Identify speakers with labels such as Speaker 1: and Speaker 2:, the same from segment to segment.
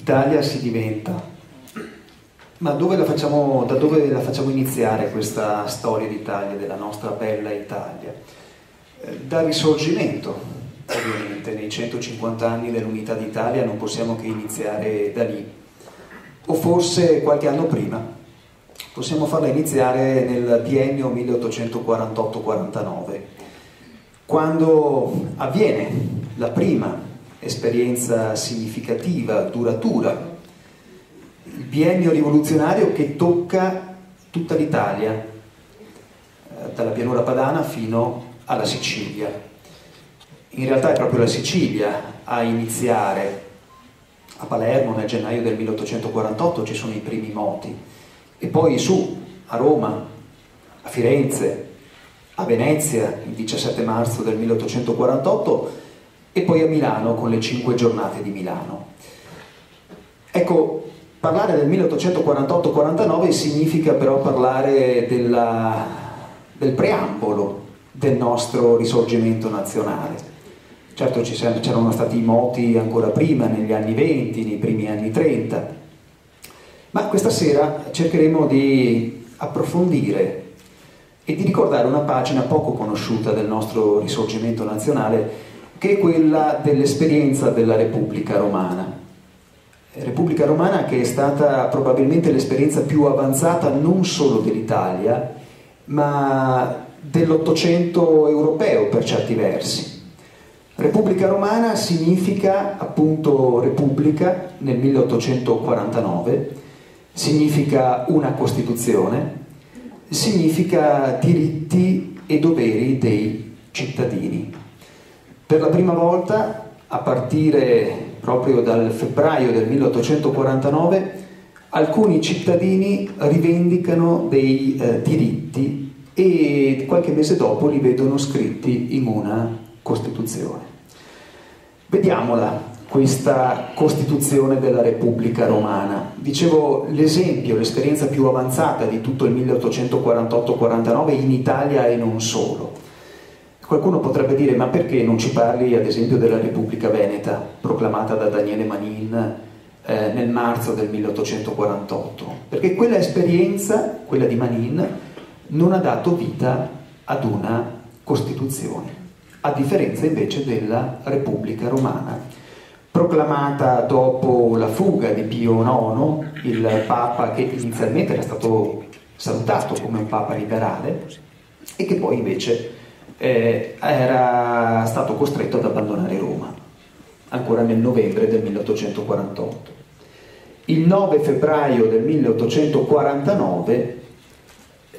Speaker 1: Italia si diventa. Ma da dove la facciamo iniziare questa storia d'Italia, della nostra bella Italia? Dal Risorgimento, ovviamente, nei 150 anni dell'Unità d'Italia non possiamo che iniziare da lì, o forse qualche anno prima. Possiamo farla iniziare nel biennio 1848-49, quando avviene la prima esperienza significativa, duratura, il biennio rivoluzionario che tocca tutta l'Italia, dalla pianura padana fino alla Sicilia. In realtà è proprio la Sicilia a iniziare. A Palermo nel gennaio del 1848 ci sono i primi moti, e poi su a Roma, a Firenze, a Venezia il 17 marzo del 1848 e poi a Milano con le 5 giornate di Milano. Ecco, parlare del 1848-49 significa però parlare del preambolo del nostro risorgimento nazionale. Certo c'erano stati i moti ancora prima, negli anni 20, nei primi anni 30, ma questa sera cercheremo di approfondire e di ricordare una pagina poco conosciuta del nostro risorgimento nazionale, che è quella dell'esperienza della Repubblica Romana. Repubblica Romana che è stata probabilmente l'esperienza più avanzata non solo dell'Italia, ma dell'Ottocento europeo per certi versi. Repubblica Romana significa appunto Repubblica nel 1849, significa una Costituzione, significa diritti e doveri dei cittadini. Per la prima volta, a partire proprio dal febbraio del 1849, alcuni cittadini rivendicano dei diritti e qualche mese dopo li vedono scritti in una Costituzione. Vediamola, questa Costituzione della Repubblica Romana. Dicevo, l'esempio, l'esperienza più avanzata di tutto il 1848-49 in Italia e non solo. Qualcuno potrebbe dire, ma perché non ci parli ad esempio della Repubblica Veneta, proclamata da Daniele Manin nel marzo del 1848? Perché quella esperienza, quella di Manin, non ha dato vita ad una Costituzione, a differenza invece della Repubblica Romana, proclamata dopo la fuga di Pio IX, il Papa che inizialmente era stato salutato come un Papa liberale e che poi invece era stato costretto ad abbandonare Roma, ancora nel novembre del 1848. Il 9 febbraio del 1849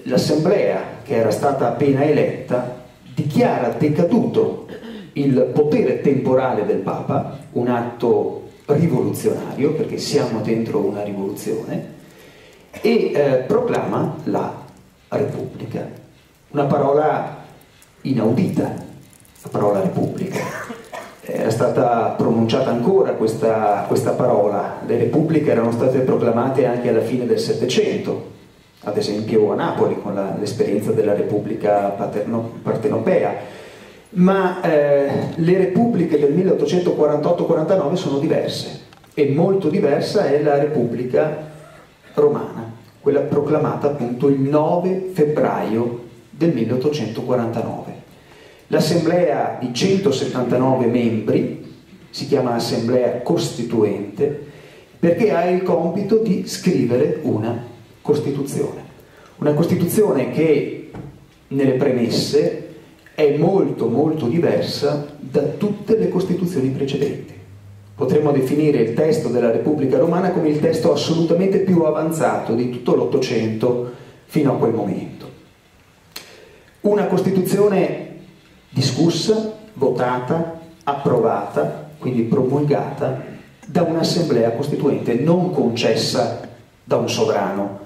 Speaker 1: l'Assemblea, che era stata appena eletta, dichiara decaduto il potere temporale del Papa, un atto rivoluzionario, perché siamo dentro una rivoluzione, e proclama la Repubblica. Una parola inaudita, la parola Repubblica. Era stata pronunciata ancora questa parola. Le repubbliche erano state proclamate anche alla fine del Settecento, ad esempio a Napoli con l'esperienza della Repubblica Partenopea, ma le repubbliche del 1848-49 sono diverse, e molto diversa è la Repubblica Romana, quella proclamata appunto il 9 febbraio del 1849. L'assemblea di 179 membri si chiama Assemblea Costituente perché ha il compito di scrivere una Costituzione che nelle premesse è molto molto diversa da tutte le Costituzioni precedenti. Potremmo definire il testo della Repubblica Romana come il testo assolutamente più avanzato di tutto l'Ottocento fino a quel momento. Una Costituzione discussa, votata, approvata, quindi promulgata da un'assemblea costituente, non concessa da un sovrano,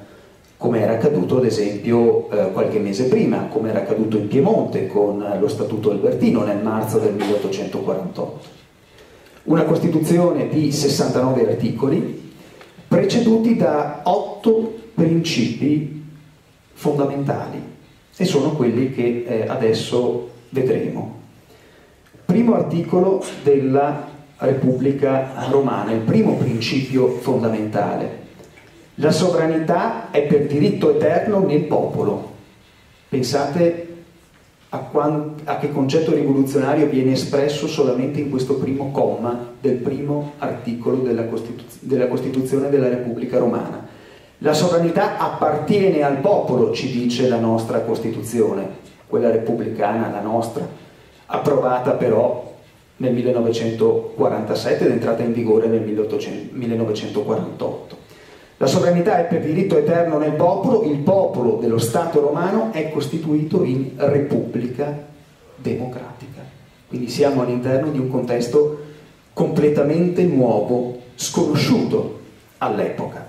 Speaker 1: come era accaduto ad esempio qualche mese prima, come era accaduto in Piemonte con lo Statuto Albertino nel marzo del 1848. Una Costituzione di 69 articoli, preceduti da 8 principi fondamentali, e sono quelli che adesso vedremo. Primo articolo della Repubblica Romana, il primo principio fondamentale. La sovranità è per diritto eterno nel popolo. Pensate a che concetto rivoluzionario viene espresso solamente in questo primo comma del primo articolo della Costituzione della Repubblica Romana. La sovranità appartiene al popolo, ci dice la nostra Costituzione, quella repubblicana, la nostra, approvata però nel 1947 ed entrata in vigore nel 1948. La sovranità è per diritto eterno nel popolo, il popolo dello Stato romano è costituito in Repubblica democratica. Quindi siamo all'interno di un contesto completamente nuovo, sconosciuto all'epoca.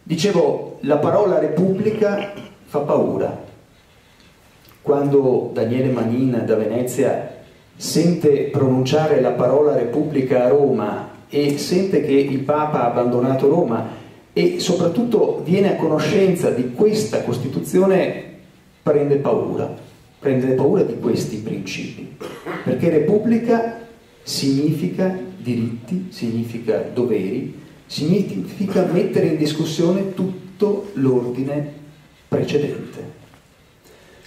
Speaker 1: Dicevo, la parola Repubblica fa paura. Quando Daniele Manin da Venezia sente pronunciare la parola Repubblica a Roma e sente che il Papa ha abbandonato Roma e soprattutto viene a conoscenza di questa Costituzione, prende paura di questi principi, perché Repubblica significa diritti, significa doveri, significa mettere in discussione tutto l'ordine precedente.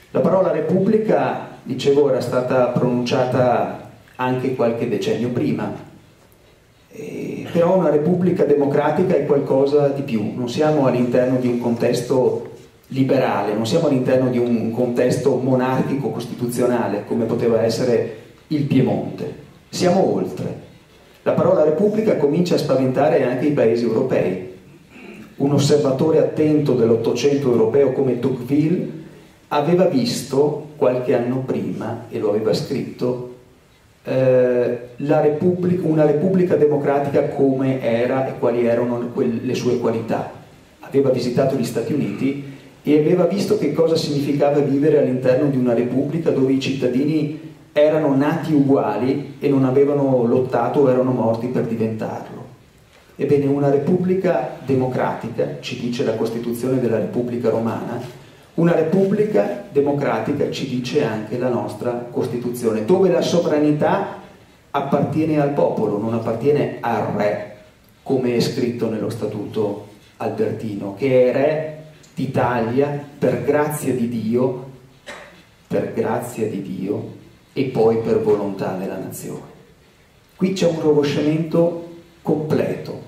Speaker 1: La parola Repubblica, dicevo, era stata pronunciata anche qualche decennio prima, però una Repubblica democratica è qualcosa di più. Non siamo all'interno di un contesto liberale, non siamo all'interno di un contesto monarchico costituzionale come poteva essere il Piemonte, siamo oltre. La parola Repubblica comincia a spaventare anche i paesi europei. Un osservatore attento dell'Ottocento europeo come Tocqueville aveva visto qualche anno prima, e lo aveva scritto, una repubblica democratica come era e quali erano le sue qualità. Aveva visitato gli Stati Uniti e aveva visto che cosa significava vivere all'interno di una repubblica dove i cittadini erano nati uguali e non avevano lottato o erano morti per diventarlo. Ebbene, una repubblica democratica, ci dice la Costituzione della Repubblica Romana, una repubblica democratica ci dice anche la nostra Costituzione, dove la sovranità appartiene al popolo, non appartiene al re, come è scritto nello Statuto Albertino, che è re d'Italia per grazia di Dio e poi per volontà della nazione. Qui c'è un rovesciamento completo.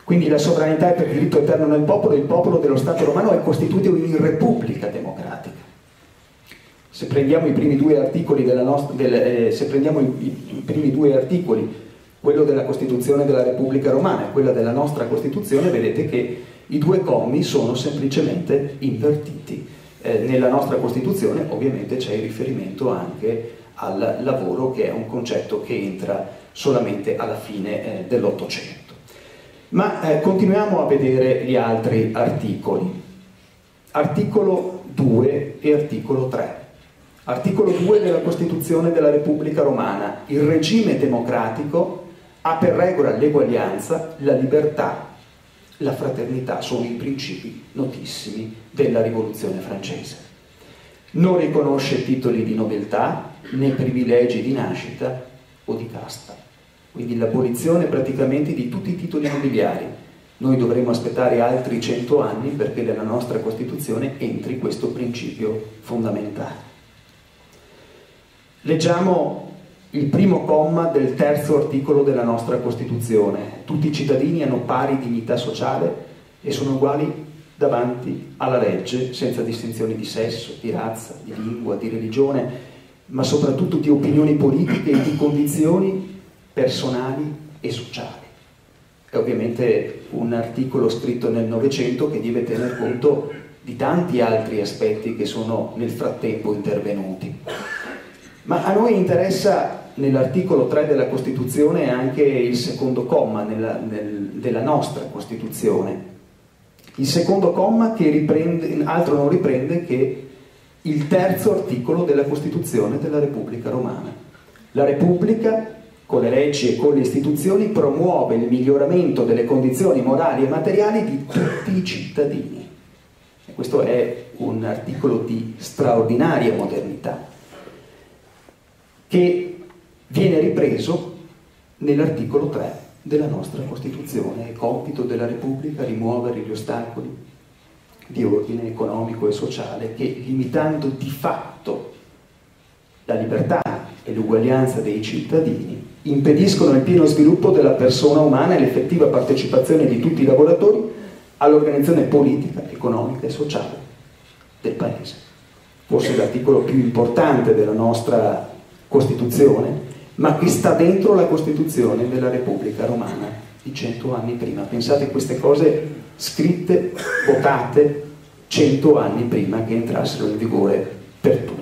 Speaker 1: Quindi la sovranità è per diritto eterno nel popolo, il popolo dello Stato romano è costituito in Repubblica democratica. Se prendiamo i primi due articoli quello della Costituzione della Repubblica Romana e quella della nostra Costituzione, vedete che i due commi sono semplicemente invertiti. Nella nostra Costituzione ovviamente c'è il riferimento anche al lavoro, che è un concetto che entra solamente alla fine dell'Ottocento. Ma continuiamo a vedere gli altri articoli. Articolo 2 e articolo 3. Articolo 2 della Costituzione della Repubblica Romana. Il regime democratico ha per regola l'eguaglianza, la libertà, la fraternità. Sono i principi notissimi della Rivoluzione francese. Non riconosce titoli di nobiltà né privilegi di nascita o di casta. Quindi l'abolizione praticamente di tutti i titoli nobiliari. Noi dovremo aspettare altri 100 anni perché nella nostra Costituzione entri questo principio fondamentale. Leggiamo il primo comma del terzo articolo della nostra Costituzione. Tutti i cittadini hanno pari dignità sociale e sono uguali davanti alla legge, senza distinzioni di sesso, di razza, di lingua, di religione, ma soprattutto di opinioni politiche e di condizioni personali e sociali. È ovviamente un articolo scritto nel Novecento che deve tener conto di tanti altri aspetti che sono nel frattempo intervenuti. Ma a noi interessa nell'articolo 3 della Costituzione anche il secondo comma della nostra Costituzione. Il secondo comma che altro non riprende che il terzo articolo della Costituzione della Repubblica Romana. La Repubblica, con le leggi e con le istituzioni, promuove il miglioramento delle condizioni morali e materiali di tutti i cittadini. E questo è un articolo di straordinaria modernità, che viene ripreso nell'articolo 3 della nostra Costituzione. È compito della Repubblica rimuovere gli ostacoli di ordine economico e sociale che, limitando di fatto la libertà e l'uguaglianza dei cittadini, impediscono il pieno sviluppo della persona umana e l'effettiva partecipazione di tutti i lavoratori all'organizzazione politica, economica e sociale del Paese. Forse l'articolo più importante della nostra Costituzione, ma che sta dentro la Costituzione della Repubblica Romana di 100 anni prima. Pensate, queste cose scritte, votate 100 anni prima che entrassero in vigore per tutti.